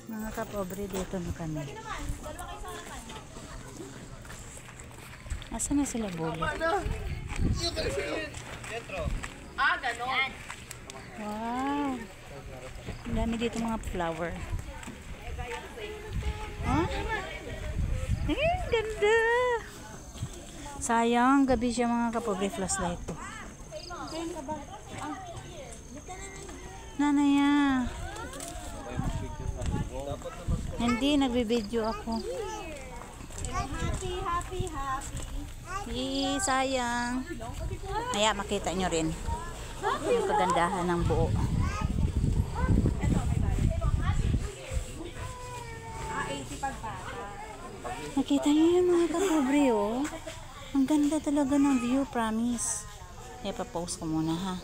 Mga kapobre, dito na kami. Asa na sila bullet? Ganon. Wow! Ang dami dito mga flower. Huh? Ganda! Sayang, gabi siya mga kapobre, flashlight to. Nanaya. Hindi, nagbibideo ako. Happy. Sayang. Maya, makita nyo rin yung kagandahan ng buo. Nakita nyo yung mga kapobre, oh. Ang ganda talaga ng view, promise. Ipapost ko muna, ha.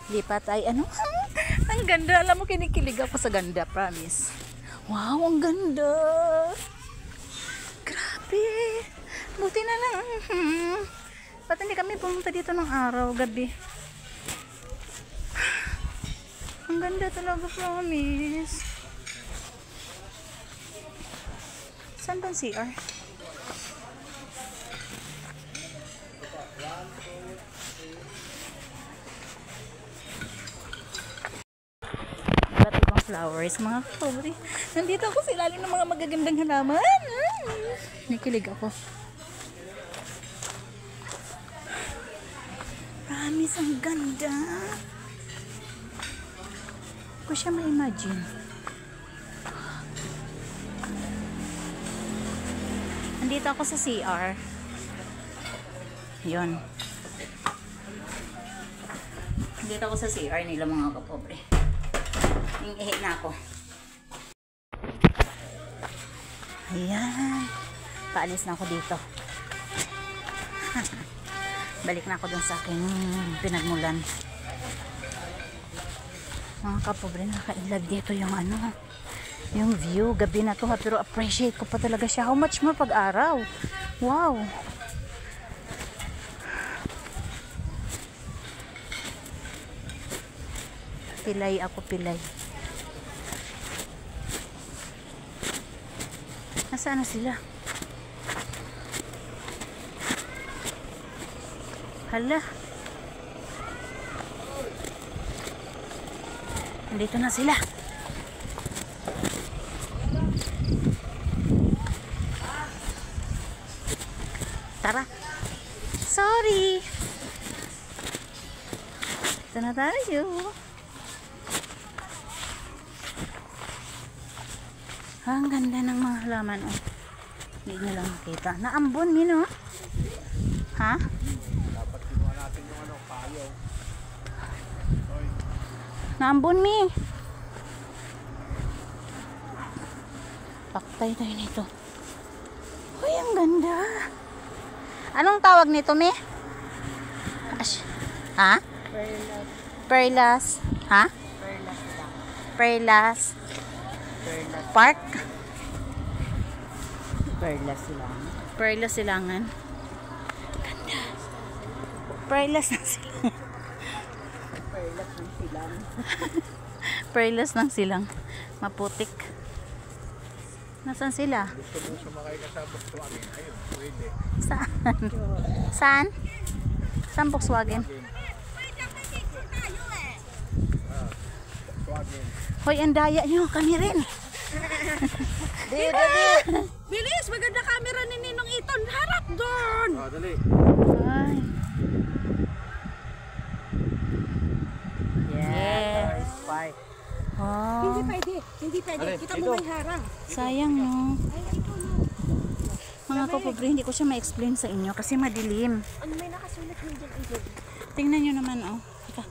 Lipat ay ano? Ang ganda. Alam mo, kinikilig ako sa ganda, promise. Wow, ang ganda. Grabe. Buti na lang. Ba't hindi kami pumunta dito ng araw, gabi? Ang ganda talaga, promise. Saan bang CR? Iba't ibang flowers, mga kapobre. Nandito ako sa ilalim ng mga magagandang halaman. Nakikilig ako. Promise, ang ganda. Hindi ko siya ma-imagine. Nandito ako sa CR. Yun. Nandito ako sa CR nila mga kapobre. Ihi na ako. Ayan. Paalis na ako dito. Balik na ako dun sa aking pinagmulan. Mga kapobre, nakailag dito yung ano, yung view. Gabi na to ha, pero appreciate ko pa talaga siya. How much more pag araw? Wow. Pilay ako, pilay. Nasaan na sila? Hala. Nandito na sila. Tara. Sorry. Ito na tayo. Ang ganda ng mga halaman, oh. Hindi nyo lang makita. Naambon, Mino. Ha? Dapat kinuha natin yung ano, payo. Naambon, Mi. Paktay tayo nito. Uy, ang ganda. Anong tawag nito, Mi? Ha? Perlas. Ha? Perlas. Park? Perlas Silangan. Ganda. Perlas ng Silang. Perlas ng Silang. Maputik. Nasaan sila? Gusto mo sumakay ka sa Volkswagen? Ayun, pwede. Saan? Saan? Saan Volkswagen? Volkswagen. Hoy, ang daya nyo. Kami rin. Bilis, maganda camera ni Ninong Iton. Harap doon. Dali. Ay. Yes. Bye. Oh, Hindi pwede. Kita mo may harang. sayang no. Mga kapobre, hindi ko siya ma-explain sa inyo kasi madilim. Ano may nakasulat mo dyan, Iton? Tingnan nyo naman, oh. Teka,